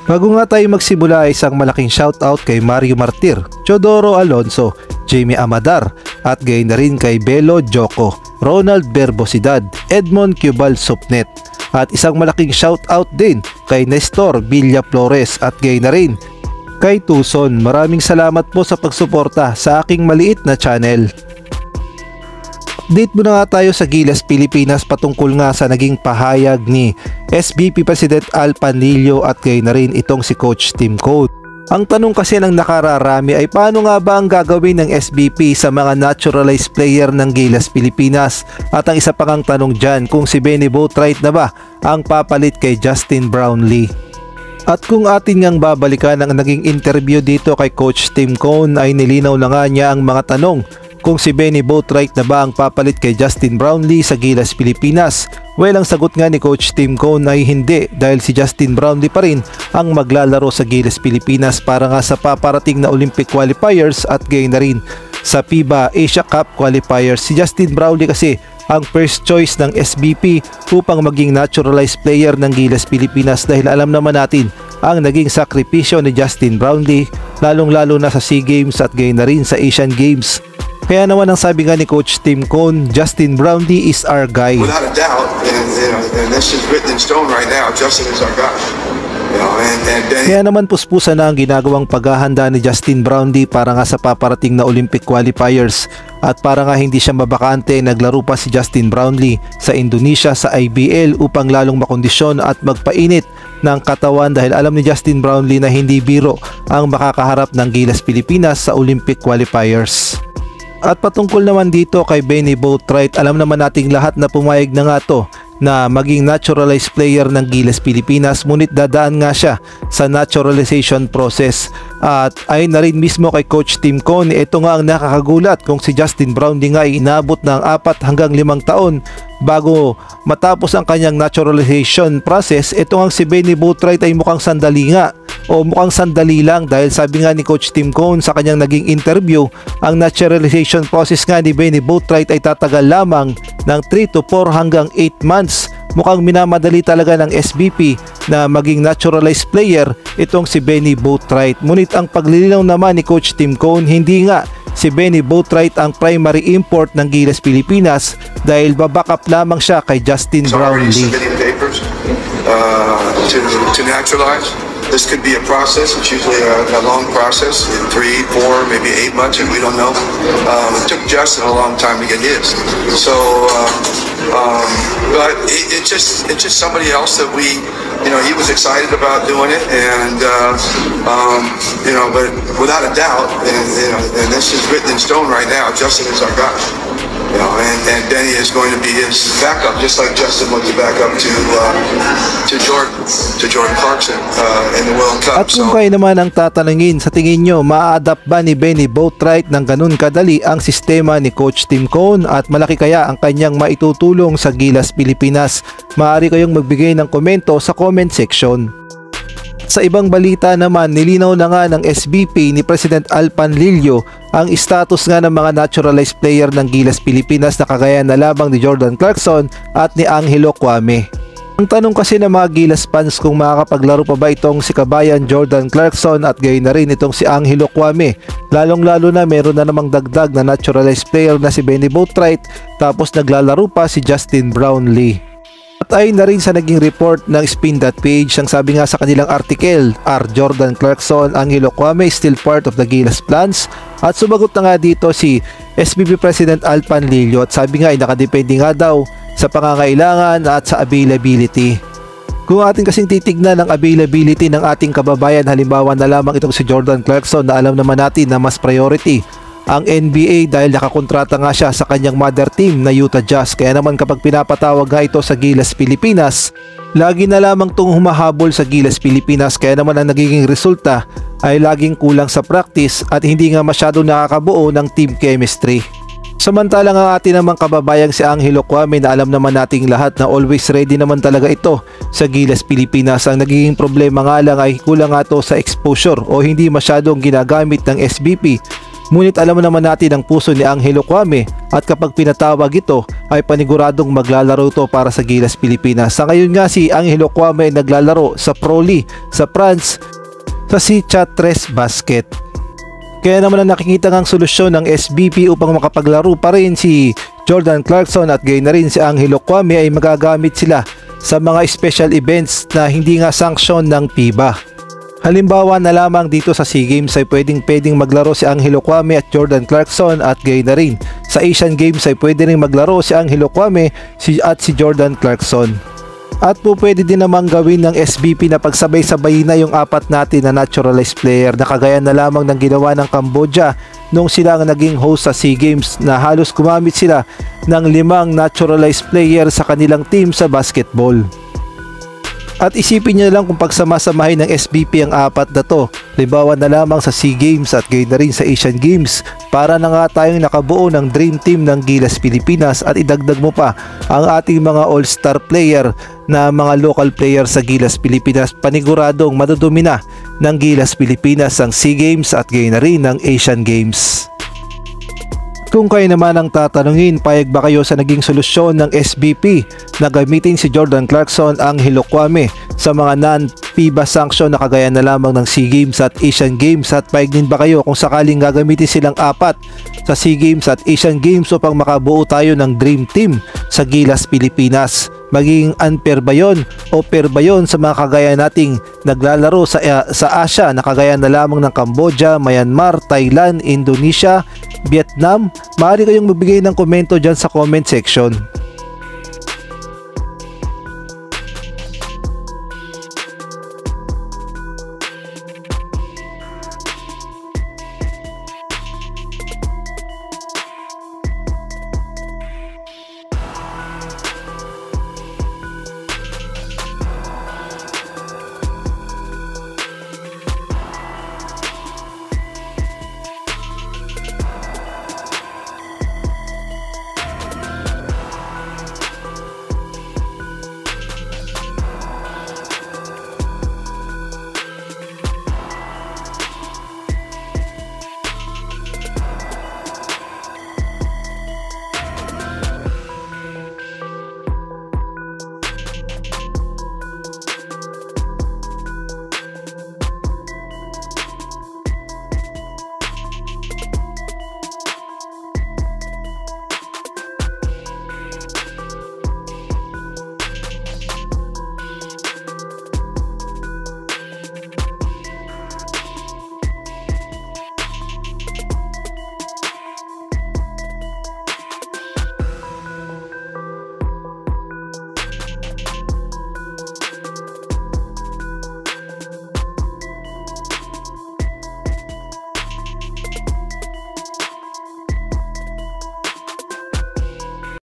Bago nga tayo magsimula, isang malaking shoutout kay Mario Martir, Chodoro Alonso, Jamie Amadar at gayon na rin kay Belo Joko, Ronald Berbosidad, Edmond Cubal Supnet. At isang malaking shoutout din kay Nestor Villa Flores at gayon na rin kay Tucson. Maraming salamat po sa pagsuporta sa aking maliit na channel. Update muna nga tayo sa Gilas Pilipinas patungkol nga sa naging pahayag ni SBP President Al Panlilio at gayon na rin itong si Coach Tim Cone. Ang tanong kasi ng nakararami ay paano nga ba ang gagawin ng SBP sa mga naturalized player ng Gilas Pilipinas? At ang isa pang tanong dyan, kung si Benny Boatwright na ba ang papalit kay Justin Brownlee? At kung atin ngang babalikan ang naging interview dito kay Coach Tim Cone ay nilinaw na nga niya ang mga tanong kung si Benny Boatwright na ba ang papalit kay Justin Brownlee sa Gilas Pilipinas. Well, ang sagot nga ni Coach Tim Cone ay hindi, dahil si Justin Brownlee pa rin ang maglalaro sa Gilas Pilipinas para nga sa paparating na Olympic qualifiers at gayon na rin sa FIBA Asia Cup qualifiers. Si Justin Brownlee kasi ang first choice ng SBP upang maging naturalized player ng Gilas Pilipinas, dahil alam naman natin ang naging sakripisyo ni Justin Brownlee lalong-lalo na sa SEA Games at gayon na rin sa Asian Games. Kaya naman ang sabi nga ni Coach Tim Cone, Justin Brownlee is our guy. Without a doubt, and this is written in stone right now, Justin is our guy. Kaya naman puspusa na ang ginagawang paghahanda ni Justin Brownlee para nga sa paparating na Olympic qualifiers. At para nga hindi siya mabakante, naglaro pa si Justin Brownlee sa Indonesia sa IBL upang lalong makondisyon at magpainit ng katawan, dahil alam ni Justin Brownlee na hindi biro ang makakaharap ng Gilas Pilipinas sa Olympic qualifiers. At patungkol naman dito kay Benny Boatwright, alam naman nating lahat na pumayag na nga to na maging naturalized player ng Gilas Pilipinas, ngunit dadaan nga siya sa naturalization process. At ayon na rin mismo kay Coach Tim Cone, ito nga ang nakakagulat kung si Justin Brownlee nga ay inabot ng 4 hanggang 5 taon bago matapos ang kanyang naturalization process. Ito nga si Benny Boatwright ay mukhang sandali nga, o mukhang sandali lang, dahil sabi nga ni Coach Tim Cone sa kanyang naging interview, ang naturalization process nga ni Benny Boatwright ay tatagal lamang ng 3 to 4 hanggang 8 months. Mukhang minamadali talaga ng SBP na maging naturalized player itong si Benny Boatwright. Ngunit ang paglilinaw naman ni Coach Tim Cone, hindi nga si Benny Boatwright ang primary import ng Gilas Pilipinas, dahil babackup lamang siya kay Justin Brownlee. To naturalize. This could be a process. It's usually a long process, 3, 4, maybe 8 months, and we don't know. It took Justin a long time to get his. So, but it's just somebody else that we, he was excited about doing it, and but without a doubt, and this is written in stone right now, Justin is our guy. And Benny is going to be his backup, just like Justin was the backup to Jordan Clarkson in the World Cup. At kung kayo naman ang tatanungin, sa tingin nyo, maa-adapt ba ni Benny Boatwright ng ganun kadali ang sistema ni Coach Tim Cone, at malaki kaya ang kanyang maitutulong sa Gilas Pilipinas? Maaari kayong magbigay ng komento sa comment section. Sa ibang balita naman, nilinaw na nga ng SBP ni President Al Panlilio ang status nga ng mga naturalized player ng Gilas Pilipinas na kagaya na lamang ni Jordan Clarkson at ni Angelo Cuame. Ang tanong kasi ng mga Gilas fans kung makakapaglaro pa ba itong si kabayan Jordan Clarkson at gayon na rin itong si Angelo Cuame, lalong-lalo na meron na namang dagdag na naturalized player na si Benny Boatwright, tapos naglalaro pa si Justin Brownlee. At ayon na rin sa naging report ng Spin.page, ang sabi nga sa kanilang article, are Jordan Clarkson, Angelo Cuame still part of the Gilas plans? At sumagot na nga dito si SBP President Al Panlilio, at sabi nga ay nakadepende nga daw sa pangangailangan at sa availability. Kung atin kasing titignan ang availability ng ating kababayan, halimbawa na lamang itong si Jordan Clarkson na alam naman natin na mas priority ang NBA dahil nakakontrata nga siya sa kanyang mother team na Utah Jazz. Kaya naman kapag pinapatawag nga ito sa Gilas Pilipinas, lagi na lamang itong humahabol sa Gilas Pilipinas. Kaya naman ang nagiging resulta ay laging kulang sa practice at hindi nga masyado nakakabuo ng team chemistry. Samantalang ang atin namang kababayang si Angelo Cuame na alam naman nating lahat na always ready naman talaga ito sa Gilas Pilipinas. Ang nagiging problema nga lang ay kulang nga ito sa exposure o hindi masyadong ginagamit ng SBP Ngunit alam naman natin ang puso ni Angelo Kwame at kapag pinatawag ito ay paniguradong maglalaro ito para sa Gilas Pilipinas. Sa ngayon nga si Angelo Kwame ay naglalaro sa Pro League sa France sa Sitges Basket. Kaya naman ang nakikita ngang solusyon ng SBP upang makapaglaro pa rin si Jordan Clarkson at gayon na rin si Angelo Kwame ay magagamit sila sa mga special events na hindi nga sanksyon ng FIBA. Halimbawa na lamang dito sa SEA Games ay pwedeng maglaro si Angelo Kwame at Jordan Clarkson at gayon na rin sa Asian Games ay pwede rin maglaro si Angelo Kwame at si Jordan Clarkson. At po pwede din namang gawin ng SBP na pagsabay-sabay na yung apat natin na naturalized player na kagaya na lamang ng ginawa ng Cambodia nung sila ang naging host sa SEA Games na halos gumamit sila ng 5 naturalized player sa kanilang team sa basketball. At isipin nyo lang kung pagsamasamahin ng SBP ang apat na to, halimbawa na lamang sa SEA Games at gayon na rin sa Asian Games, para na nga tayong nakabuo ng dream team ng Gilas Pilipinas at idagdag mo pa ang ating mga all-star player na mga local player sa Gilas Pilipinas, paniguradong madudumi na ng Gilas Pilipinas ang SEA Games at gayon na rin ng Asian Games. Kung kayo naman ang tatanungin, payag ba kayo sa naging solusyon ng SBP na gamitin si Jordan Clarkson ang Angelo Kwame sa mga non-FIBA sanction na kagaya na lamang ng SEA Games at Asian Games, at payag din ba kayo kung sakaling gagamitin silang apat sa SEA Games at Asian Games upang makabuo tayo ng dream team sa Gilas Pilipinas? Maging unfair ba yun o fair ba yun sa mga kagaya nating naglalaro sa Asia na kagaya na lamang ng Cambodia, Myanmar, Thailand, Indonesia, Vietnam? Maaari kayong magbigay ng komento dyan sa comment section.